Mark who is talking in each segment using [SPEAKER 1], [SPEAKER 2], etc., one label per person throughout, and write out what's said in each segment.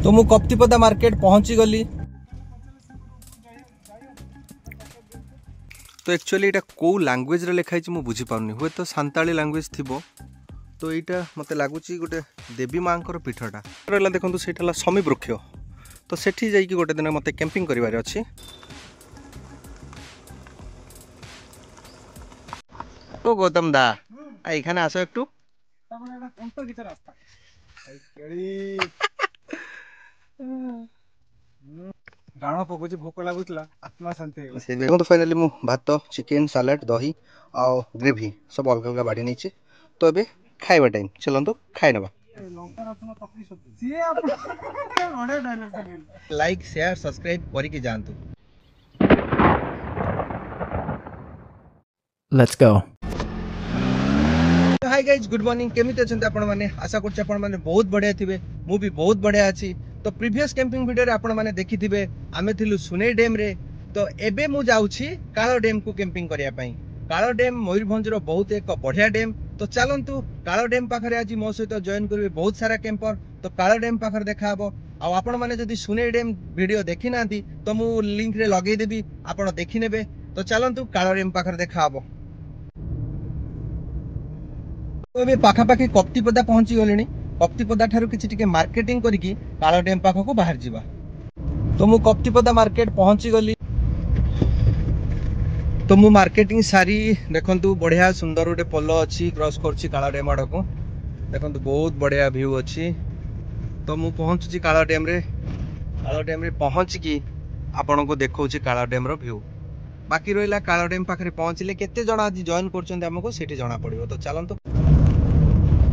[SPEAKER 1] तो मु कप्तिपदा मार्केट पहुंची गली। तो एक्चुअली यहाँ कौ लैंग्वेज रे लिखाई मु बुझी पारनी हुए तो सांताली लैंग्वेज थी। तो यहाँ मत लगुच गोटे देवी माँ पीठटा रहा देखो से शमी वृक्ष। तो सेठी जाइए गोटे दिन मत कैंपिंग करिवार अछि। ओ गौतम दा एखाने आस एकटू
[SPEAKER 2] गाण पकोची भोक लागुतला आत्मा शांति हो
[SPEAKER 1] से देखो। तो फाइनली मु भात चिकेन सलाड दही आ ग्रेवी सब अलग अलग बाड़ी नहीं। तो अबे खाइबा टाइम चलंतु खाइ नबा।
[SPEAKER 2] लंका रत्न तपली सती सिए आपण बडे डायलॉग
[SPEAKER 1] लाइक शेयर सब्सक्राइब करी के जानतु।
[SPEAKER 3] Let's go.
[SPEAKER 1] Hi guys good morning केमिति अछंती आपण माने। आशा करछ आपण माने बहुत बढ़िया थिबे। मु भी बहुत बढ़िया अछि। तो प्रीवियस कैंपिंग वीडियो रे आपण माने देखिथिबे आमे थिलु सुनै डैम रे। तो एबे मु जाउछि कालो डैम को कैंपिंग करिया पई। कालो डैम मयूरभंज रो बहुत एक बढ़िया डैम। तो चलंतु कालो डैम पाखरे आज मो सहित जॉइन करबे बहुत सारा कैंपर। तो कालो डैम पाखरे देखा हबो। आ आपण माने जदि सुनै डैम वीडियो देखि नांती तो मु लिंक रे लगेई देबी आपण देखि नेबे। तो चलंतु कालो डैम पाखरे देखा हबो। तो ये पाखापाखि कप्तिपदा पहुंची गले। कप्तिपदा ठारू किछि टिके मार्केटिंग करिकी कालो डैम पाखको बाहर जिबा। तो मु कप्तिपदा मार्केट पहुंची गली। तो मु मार्केटिंग सारी देखंतु बढ़िया सुंदर गोटे पोलो अछि क्रॉस करछि कालो डैम आड़ को। देखंतु बहुत बढ़िया व्यू अछि। तो मु पहुंचुछि कालो डैम रे। कालो डैम रे पहुंची की आपन को देखौछि कालो डैम रो व्यू। बाकी रहिला कालो डैम पाखरे पहुंचले केते जणा आज जॉइन करछन्ते हमको सेठी जणा पड़िबो। तो चलंतु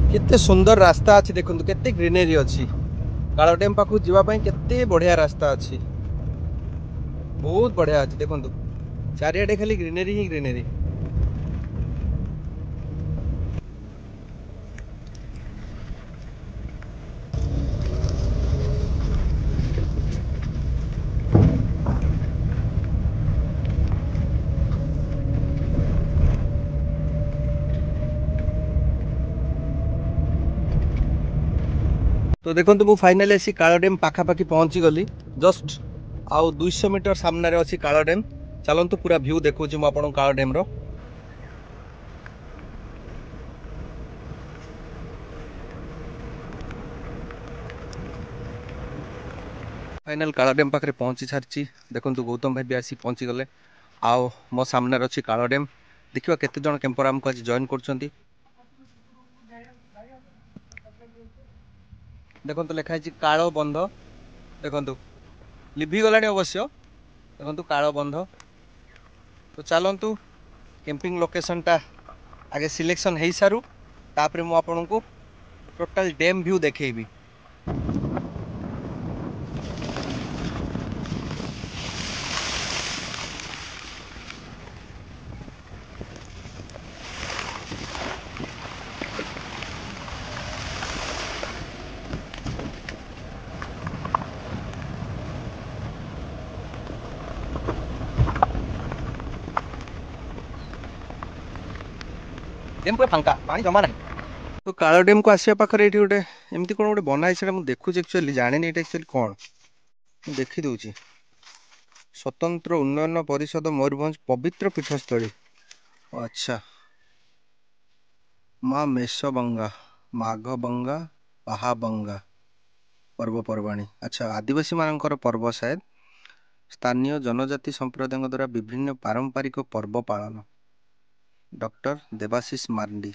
[SPEAKER 1] केते सुंदर रास्ता अच्छी देखो केते ग्रीनरी अच्छी। कालो डैम पाखु जीवा पई केते बढ़िया रास्ता अच्छी बहुत बढ़िया अच्छी देखो चारियाडे खाली ग्रीनरी ही ग्रीनरी। तो देखो मु फाइनली आसी कालो डैम पाखापाखि पहुंची गली। जस्ट आउ 200 मीटर सामने रे अछि कालो डैम। चलंतु पूरा व्यू देखौछि मु आपन कालो डैम रो। फाइनल कालो डैम पाखरे पहुंची सारछि। देखंतु गौतम भाई भी आसी पहुंची गले। आउ मो सामने अछि कालो डैम। देखिबा केते जण कैंपर हमको आज जॉइन करछन्ती। देखंतु लेखा है कालो बंध। देखंतु लिभि गलानी अवश्य। देखंतु कालो बंध। तो चलंतु कैंपिंग लोकेशन टा आगे सिलेक्शन हो सारू तापर मु आपन को टोटल डैम व्यू देखेबी। डैम पूरा फांका पानी जमा नहीं। तो कालो डैम को आसिया पाखरे एठी गोटे एमती कोन गोटे बना है सेटा मु देखुची एक्चुअली जानि नै एटा एक्चुअली कोन मु देखि दउची। स्वतंत्र उन्नयन परिषद मयूरभंज पवित्र पीठस्थली। अच्छा माँ मेषबंगा माघबंगा पाहाबंगा पर्वपर्वाणी। अच्छा आदिवासी मानकर पर्व शायद स्थानीय जनजाति संप्रदाय द्वारा विभिन्न पारंपरिक पर्व पालन। डॉक्टर देवाशीष मार्डी।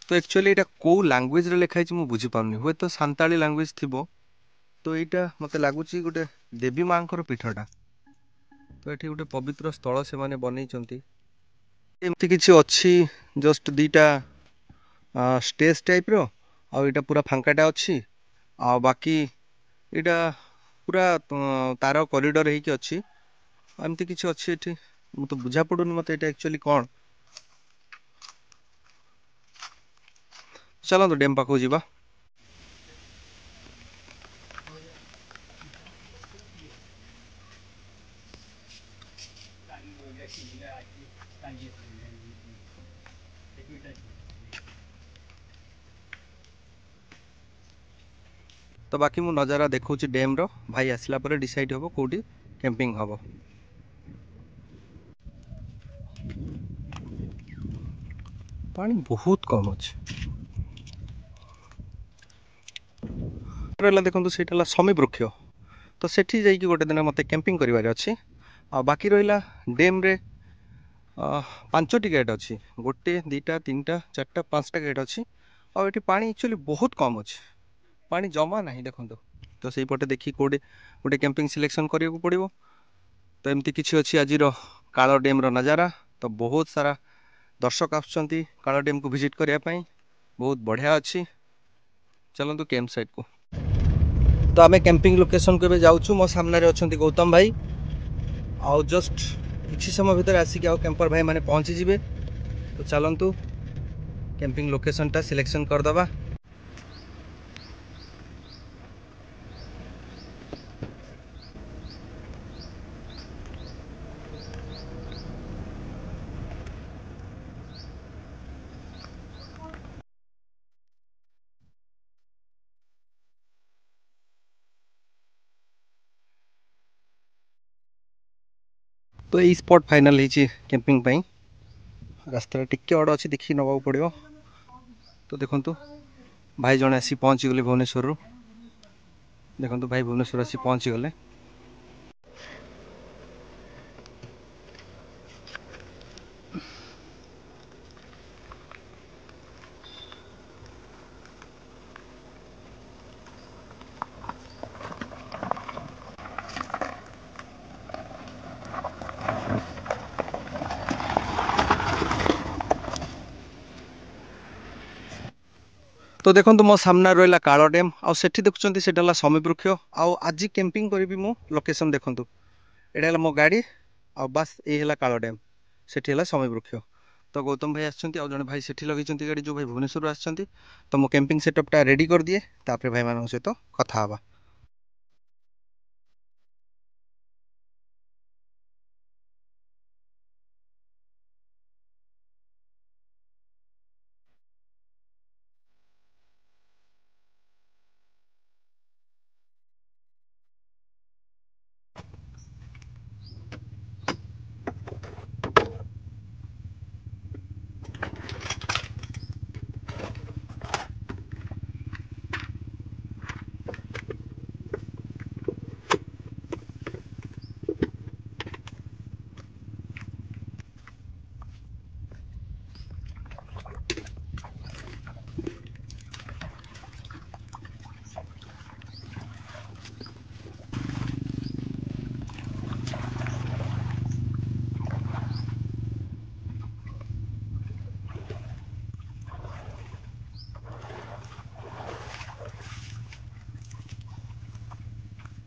[SPEAKER 1] तो एक्चुअली यहाँ कौ लैंग्वेज रे लिखाई मु बुझी पारनी हुए तो सांताली लैंग्वेज थी। तो यहाँ मत लगुच गोटे देवी माँ पीठटा। तो ये गोटे पवित्र स्थल से माने बनै एमती किसी अच्छी जस्ट दीटा स्टेज टाइप रो आउटा पूरा फांकाटा अच्छी आ बाकी यहाँ पूरा तार कॉरिडोर होगी अच्छी एमती किसी अच्छी एठी मु तो बुझा पड़ुनी मत ये एक्चुअली कौन। चलो डैम पाखु जीवा। तो बाकी मु नजारा देखौछि डैम रो भाई आसला पर डिसाइड हबो कोठी कैंपिंग हबो। पानी बहुत कम अछि रहला देखंतु सेटा समी वृक्ष तो सेठी जाइकी गोटे दिन मते कैंपिंग करिवार अछि आ बाकी रहिला डैम रे पांचटी गेट अछि गोटे दीटा तीनटा चारटा पांचटा गेट अछि आ एठी पानी एक्चुअली बहुत कम अछि पानी जमा नाही देखंतु तो सेही पटे देखि कोडे गोटे कैंपिंग सिलेक्शन करियो पड़िबो। तो एमती किछि अछि आजिरो कालो डैम रो नजारा तो बहुत सारा दर्शक आछंती कालो डैम को विजिट करिया पई बहुत बढ़िया अछि चलंतु कैंप साइट को। तो आमे कैंपिंग लोकेशन को जाउछु मो सामने रे अछंती गौतम भाई आउ जस्ट किछि समय भीतर आसिक आउ कैंपर भाई माने पहुंची जिवे तो चलंतु कैंपिंग लोकेशन टा सिलेक्शन कर दबा। तो यही स्पॉट फाइनल है कैंपिंग पाई रास्ता टिके अड़ अच्छी देखिए नवा पड़ो। तो देखो भाई जड़े आसी पहुँची गले भुवनेश्वर देखो भाई भुवनेश्वर आसी पहुँची गले। तो देखो मो सामना रहा कालो डैम आउ सेठी देखुं से समी वृक्ष आज कैंपिंग करी मो लोकेशन देखूँ यहाँ मो गाड़ी आ बास ये कालो डैम सेठी समी वृक्ष। तो गौतम भाई आछंती आ जने भाई सेठी लगे गाड़ी जो भाई भुवनेश्वर आछंती तो मो कैंपिंग सेटअपटा रेडी कर दिए तापर भाई मान सहित कथा हवा।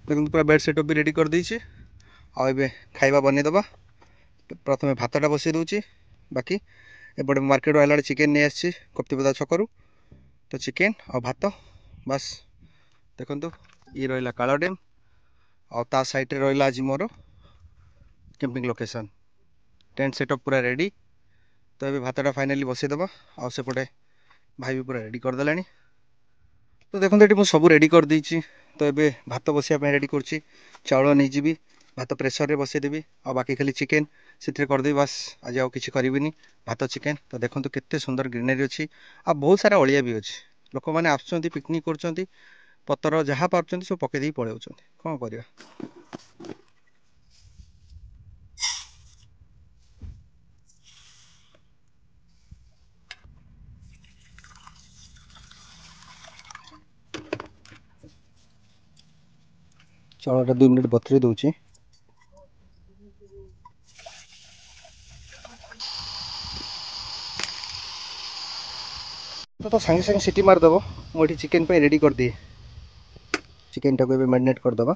[SPEAKER 1] देखो पूरा बेड सेटअप भी रेडी कर देछि आ एबे खाइबा बनेदबा। प्रथमे भातटा बसई दूची बाकी एपटे मार्केट आइला चिकेन नहीं आसी कप्तिपदा छकरू तो चिकेन और भात बस देखो ये रहा कालो डैम आ साइड रहा आज मोर कैंपिंग लोकेशन टेंट सेटअप पूरा रेडी। तो ये भातटा फाइनाली बसईदबा आ सेपटे भाई भी पूरा रेडी करदे। तो देखो ये सब रेडी कर देछि तो ये भात बसिया रेडी कर चाउल नहीं जी भात प्रेसर रे बसईदेवी आ बाकी खाली चिकेन से करदेवी बास आज आउ कि करी भात चिकेन। तो देखो केते सुंदर ग्रीनरी अच्छी आ बहुत सारा अलिया भी अच्छी लोक मैंने आसुँच पिकनिक कर पतर जहाँ पार्टी सब पकईदे पलि कौन कर। चाउलटा 2 मिनट बतरी दूची तो सांगे सांगे सीटी मारदेव मुझे चिकेन पे रेडी कर दिए चिकेन टाक मैरिनेट करदबा।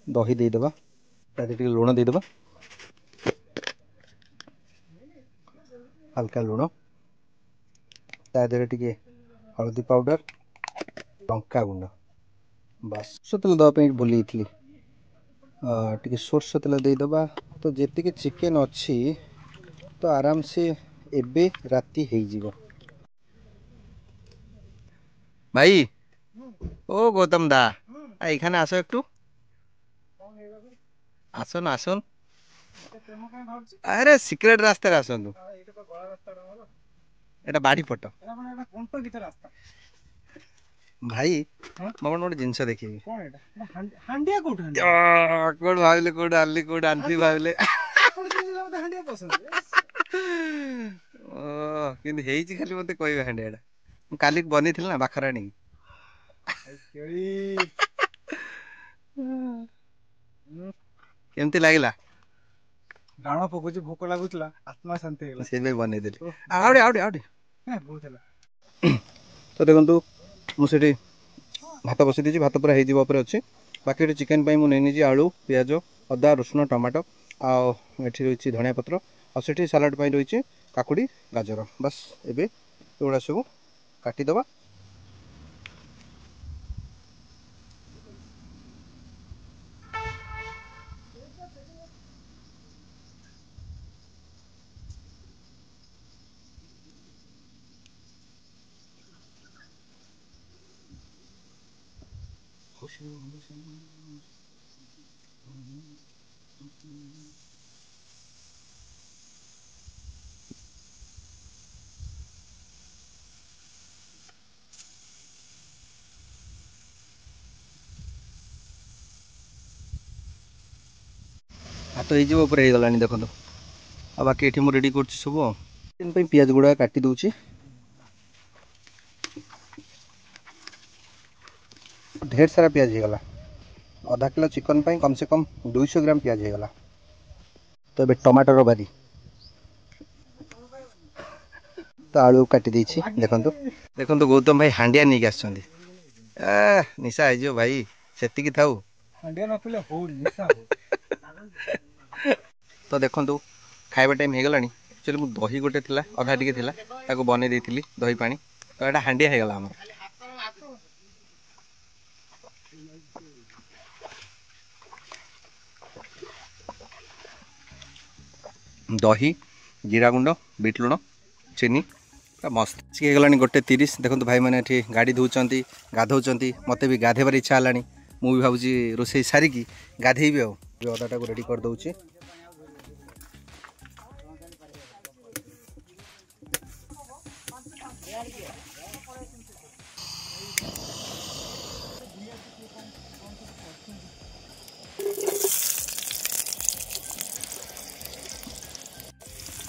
[SPEAKER 1] दही देदबा टी लुण देदबा हल्का लुण ता देहरे टिके हल्दी पाउडर लंका गुंड बस सोर्ष तेल दवाई भूली टी सोर्ष तेल देदबा तो जी चिकेन अच्छी तो आराम से एबे राति हो भाई ओ गौतम दा एखाने आसो एक आसन आसन अरे सिक्रेट रास्ता आसतु एटा बाड़ी पट भाई मैं गोटे जिनस देखी कौन भाविले कौट आनली कौट आनती भाविले कि खाली मत कह हांडिया काली बनी ना बाखराणी केमती लागला
[SPEAKER 2] डाण पकोची भोक लागुतला आत्मा शांति हेला
[SPEAKER 1] से बने देली आउडे आउडे आउडे
[SPEAKER 2] बहुत हेला
[SPEAKER 1] तो देखंतु मुझे भात बसई देछि भात पूरा हेजिबा ऊपर अछि बाकी चिकेन पई मु नेनिछि आलू प्याज अदा रसुण टमाटो आ एठी रहिछि धनिया पत्र आ सेठी सलाड पई रहिछि काकुडी गाजर बस एबे एगुडा सब काटी दबा हाथ हो गलानी देखो आ बाकी ये रेडी कर सब पियाज गुड़ा काटी दूची ढेर सारा पियाज होगला आधा किलो चिकन पे कम से कम 200 ग्राम पियाज होगला तो ये टमाटर बारी तो आलू काटी देछि देखो देखो गौतम भाई हांडिया नहीं आसछन्ती निशा हो भाई सेतिकी थाऊ
[SPEAKER 2] हांडिया न पिले हो निशा हो
[SPEAKER 1] तो देखो खाइबा टाइम हो गलानी एक्चुअली मु दही गोटे थिला अधा टिके थिला ताको बने देइथिली दही पानी तो एटा हांडिया हो गला हमर दही जीरा गुंड बीट लुण चीनी मस्त हो गलानी गोटे 30 देखो भाई मैंने ये गाड़ी धोती गाधौंती मत भी गाधेबार इच्छा है मुझे भावी रोसे सारिकी गाधेबी अदाटा को रेडी कर दूची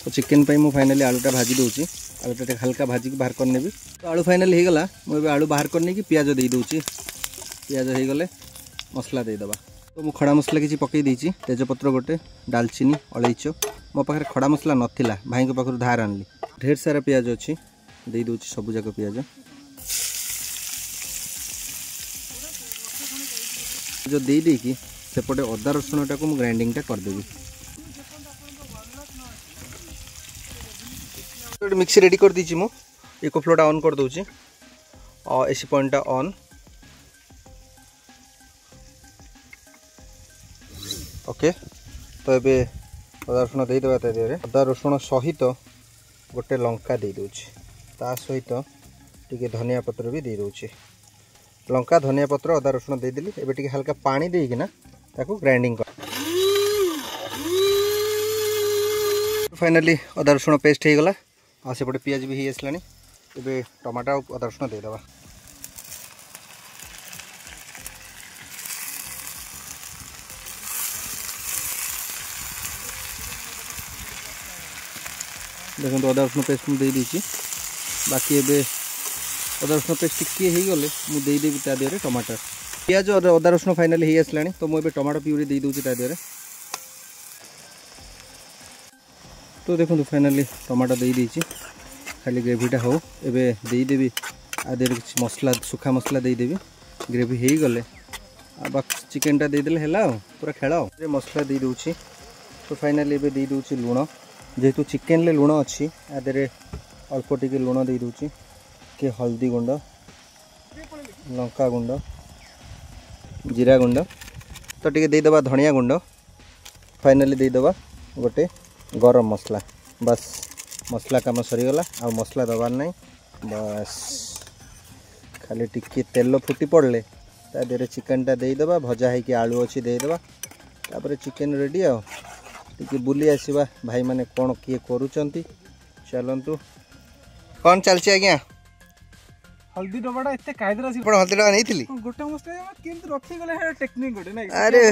[SPEAKER 1] तो चिकेन पे मु फाइनली आलूटा भाजी दूची आलूटा हल्का भाजी बाहर कर नेबी तो आलू फाइनली हो गला मुझे आलू बाहर कर नहीं पियाज दे दूची पियाज हो गले मसला देदेबा तो मु खड़ा मसला किसी पकई देछि तेजपत्र गोटे डालचीनी अलैच मो पाखे खड़ा मसला नथिला भाई को पाखर धार आनली ढेर सारा पियाज अच्छी दे दूची सब जाक पियाज जो दे देकी सेपटे अदा रसुण टाको मु ग्राइंडिंग टा कर देबी मिक्सी रेडी कर दीची मु इको फ्लोटा ऑन कर दूची और एसी पॉइंटा ऑन ओके तो ये अदा रसुण दे देबा देहरे अदा रसुण सहित गोटे लंका दे दूची ता सहित टिके धनिया पत्र भी दे दूची लंका धनिया पत्र अदा रसुण दे देली एबे टिके हल्का पानी देई कि ना ताको ग्राइंडिंग कर फाइनली अदा रसुण पेस्ट हो गला आ सेपटे पियाज भी हो आसलानी एबे टमाटर और अदा रसुण दे देबा देखो तो अदा रसुण पेस्ट मुझे देदेछि बाकी एबे अदा रसुण पेस्ट टिके हो गले मुझे देदेवी ता देहरे टमाटर पियाज और अदा रसुण फाइनली हो आसलानी तो मुझे टमाटर प्यूरी दे दूची ता देहरे तो देखो फाइनली टमाटर दे देछि खाली ग्रेवीटा हो एबे दे देबी आधे मसला सुखा मसला दे देबी ग्रेवी हो गले बाकी चिकेन टा दे देले हैला पूरा खेला मसला दे दूची तो फाइनली एबे दे दूची लुण जेहेतु चिकेन ले लुण अच्छी आधे अल्प टिके लुण दे दूची के हल्दी गुंड लंका गुंड जीरा गुंड तो टिके देदेबा धनिया गुंड फाइनाली देदेबा गोटे गरम मसला बस मसला काम सरीगला आ मसला दबार नहीं बस खाली टिके तेल फुटी पड़े ता देहरे चिकेनटा देदेबा भजा है कि आलू अच्छी देदेबा तापर चिकेन रेडी आ टिके बुली आसवा भाई माने कौन किए करूचंती चलतु कौन चलची आज्ञा
[SPEAKER 2] हल्दी डबाटा एते कायदरा सी
[SPEAKER 1] हल्दी डबा नहीं
[SPEAKER 2] गोटे मस्ते केमती रखी गले टेक्निक गोटे ना
[SPEAKER 1] अरे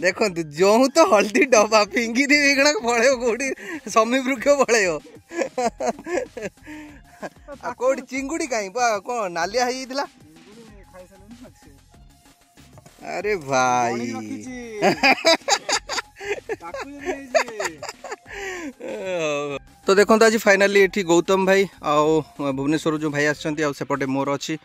[SPEAKER 1] देखो जो तो हल्दी डबा फिंगी दी विगण पड़े कौटी समी वृक्ष पड़े कौटी चिंगुड़ी कहीं कौन नालिया है अरे भाई तो देखो आज फाइनाली ये गौतम भाई आउ भुवनेश्वर जो भाई आसपटे मोर अच्छी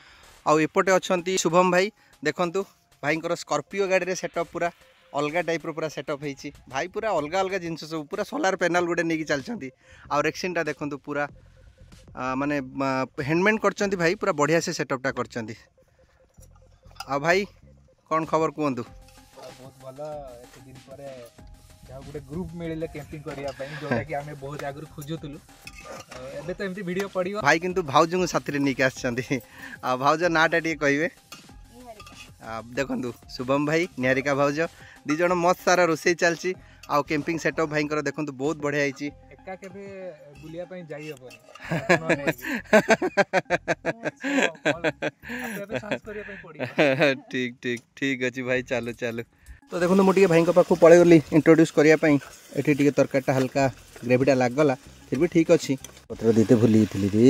[SPEAKER 1] आउपटे अच्छा शुभम भाई देखु भाई स्कॉर्पियो गाड़ी रे सेटअप पूरा अलग टाइप पूरा सेटअप होती भाई पूरा अलग अलग जिनस सब पूरा सोलार पैनल गोटे नहीं चलती आउ रेक्सिनटा देखो पूरा माने हैंडमेड कर भाई पूरा बढ़िया से सेटअपटा कर भाई कौन खबर कहतु
[SPEAKER 2] बहुत भल एत दिन पर गोटे ग्रुप मिले कैंपिंग करने जोटा कि आम बहुत आगु खोजुलु एबे तो एमती वीडियो पड़ियो
[SPEAKER 1] भाई किंतु भाउज को साथी नहीं आसछंती आ भाउज नाटा टी कहिबे देखंतु शुभम भाई निहारिका भाउज दी जण मस्त सारा रोसई चलची आ कैंपिंग सेटअप भाई देखंतु बहुत बढ़िया आईची
[SPEAKER 2] एका केबे बुलिया पई जाई हबो
[SPEAKER 1] ठीक ठीक ठीक अच्छी भाई चलो चलो तो देखो मुझे भाई पाखु पलि गली इंट्रोड्यूस करने ये तरकारीटा हल्का ग्रेवीटा लागला फिर भी ठीक अच्छी पत्र दीते भूली थी रे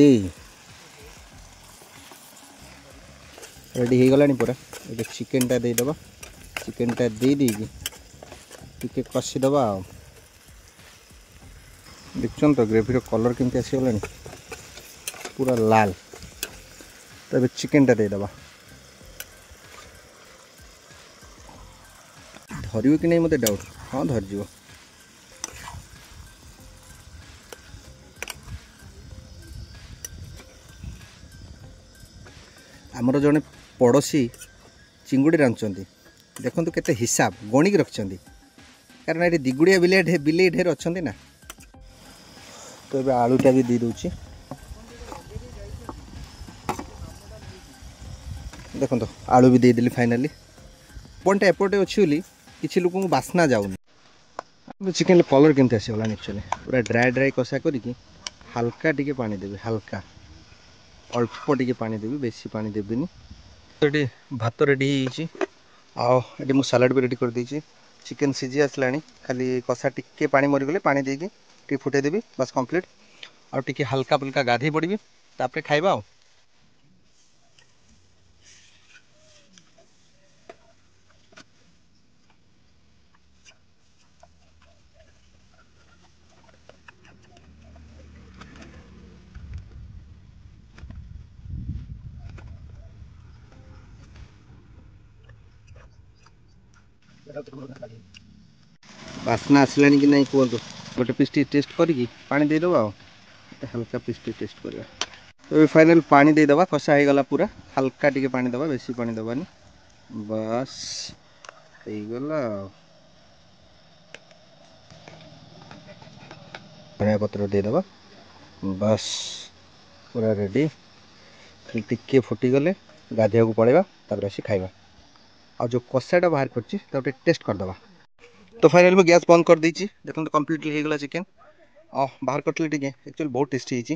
[SPEAKER 1] रेडी हो गलानी पूरा ये चिकेनटा देदेबा चिकेनटा दे देगी टिके कषिदबा देखुन तो ग्रेवीर कलर केमती आसीगला पूरा लाल तो चिकेनटा देदेबा धरियो कि नहीं मत डाउट हाँ धरज आमर जड़े पड़ोशी चिंगुड़ी रांधुंट देखो केते हिसाब गणिक रखिंट कारण ये दिगुड़िया बिले ढेर अच्छा ना तो ये आलूटा भी दे दूची देखो तो आलू भी देदेली फाइनाली पॉइंट एपटे अच्छी बोली किसी लोक बास्ना जाऊनी चिकेन कलर केमती आसगला एक्चुअली पूरा ड्राए ड्राए कषा करी हाल्का टिके पानी देवी हाल्का अल्प टिके पानी देवी बेसी पानी देविनी तो ये भात रेडी आउ मु सालाड भी रेडी कर देछि चिकेन सीझी आसला खाली कषा टिके पानी मरीगले पानी देकी टी फुटे देवी बस कंप्लीट आउ टिके हल्का फुल्का गाधे पड़ी तापर खाइबा आ बास्ना आसला कि नहीं कहतु गोटे पीस टेस्ट करी पानी देदेव हल्का पीस टेस्ट करवा तो फाइनल पानी देदेवा कषा हो गला पूरा हल्का टिके पानी दबा बेसी पानी दबानी बस होगला धनिया पत्र देदेवा बस पूरा रेडी खाली टिके फुटीगले गाधिया को पड़ेगा तापर आसी खाइबा आ जो कषाटा बाहर कर टेस्ट करदे तो फाइनल मैं गैस बंद कर देछि देखो तो कंप्लीटली हो गला चिकेन बाहर करते एक्चुअली बहुत टेस्टी है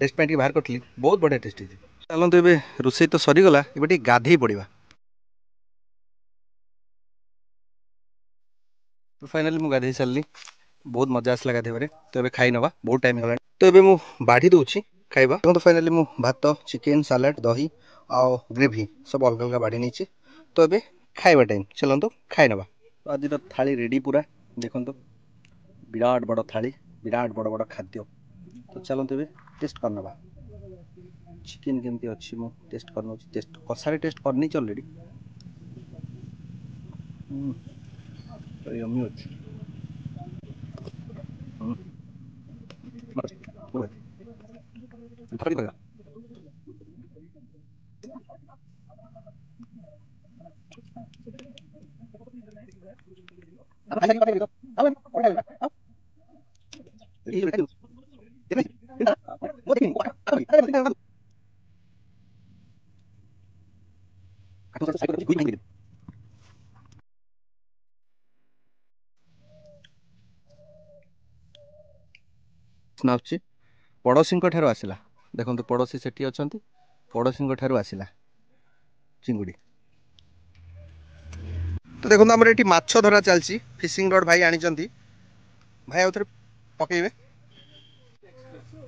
[SPEAKER 1] टेस्ट पे बाहर करती बहुत बढ़िया टेस्टी चलते ये रोसई तो सरीगला ये गाधे पड़ा तो फाइनाली मुझे गाधे सारे बहुत मजा आसला गाधेबारे तो ये खाई नवा बहुत टाइम होगा तो ये मुझे बाढ़ी दूसरी खाइबा तो फाइनाली मु भात चिकेन सालाड दही आउ ग्रेवी सब अलग अलग बाढ़ी नहीं तो ये खाइबा टाइम चलते खाई नवा तो आज थाली रेडी पूरा देखो विराट बड़ थाली विराट बड़ बड़ खाद्य तो चलते टेस्ट करनवा चिकेन केमती अच्छी मु टेस्ट करना टेस्ट कषारे टेस्ट करनी ऑलरेडी यम्मी अच्छी ଆସୁଛି ପଡ଼ୋଶୀଙ୍କ ଠାରୁ ଆସିଲା। ଦେଖନ୍ତୁ ପଡ଼ୋଶୀ ସେଠି ଅଛନ୍ତି, ପଡ଼ୋଶୀଙ୍କ ଠାରୁ ଆସିଲା ଚିଙ୍ଗୁଡ଼ି। ତ ଦେଖନ୍ତୁ ଆମର ଏଠି ମାଛ ଧରା ଚାଲିଛି, ଫିସିଂ ରଡ୍ ଭାଇ ଆଣିଛନ୍ତି। ଭାଇ ଆଉ ଥରେ ପକେଇବେ,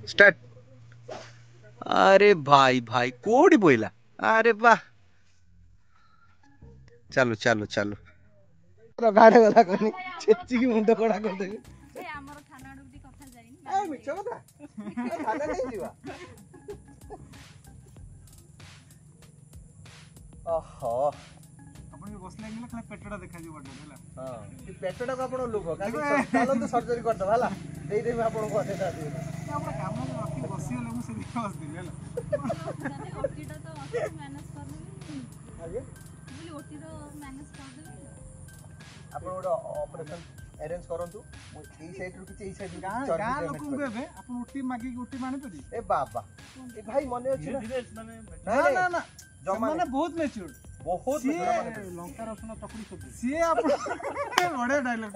[SPEAKER 1] ଷ୍ଟାର୍ଟ। ଆରେ ଭାଇ ଭାଇ କୋଉଠି ପଇଲା? ଆରେ ବାଃ, ଚାଲୁ ଚାଲୁ ଚାଲୁ। ଗାଡେ କଥା କହନି, ଛେଚିକି ମୁଣ୍ଡ କଣା କରିଦେବି।
[SPEAKER 3] ଆମର ଥାନା ଆଡକୁ କଥା ଯାଇନି।
[SPEAKER 1] ମିଛ କଥା, ଥାନା ନେଇଯିବା। ଓହୋ,
[SPEAKER 2] ଆପଣ ବି ବସିଲେ ଖାଲି ପେଟଟା ଦେଖାଯିବ ହେଲା।
[SPEAKER 1] ହଁ, ପେଟଟାକୁ ଆପଣ ଲୁଭ କାଲି ଚାଲନ୍ତୁ ସର୍ଜରୀ କରିଦେବା ହେଲା, ଦେଇଦେବି ଆପଣଙ୍କୁ ଅଧେଟା
[SPEAKER 2] ଆପଣ କାମ ଅତି ବସିଗଲେ ମୁଁ ସେଠି ବସିଥିବି ହେଲା।
[SPEAKER 3] ଓଟିଟା ତ ମ୍ୟାନେଜ କରିଦେବି।
[SPEAKER 1] ଆଜ୍ଞା,
[SPEAKER 3] ବୋଲି ଓଟିର ମ୍ୟାନେଜ କରିଦେବି।
[SPEAKER 1] ଆପଣ ଗୋଟେ ଅପରେସନ ଆରେଞ୍ଜ କରନ୍ତୁ, ମୁଁ ଏଇ ସାଇଡରୁ କିଛି ଏଇ ସାଇଡରୁ
[SPEAKER 2] ଗାଁ ଲୋକଙ୍କୁ ଏବେ ଆପଣ ଓଟି ମାଗିକି ଓଟି ମାଣିପାରିବେ?
[SPEAKER 1] ଏ ବାବା, ଏ ଭାଇ ମନେ ଅଛି ନା?
[SPEAKER 2] ନା ନା ସେମାନେ ବହୁତ ମ୍ୟାଚୁର୍ଡ,
[SPEAKER 1] ବହୁତ
[SPEAKER 2] ଲଙ୍କା ରସୁଣ ଚକୁଡ଼ି ସିଏ ଆପଣ ବଢିଆ ଡାଇଲଗ୍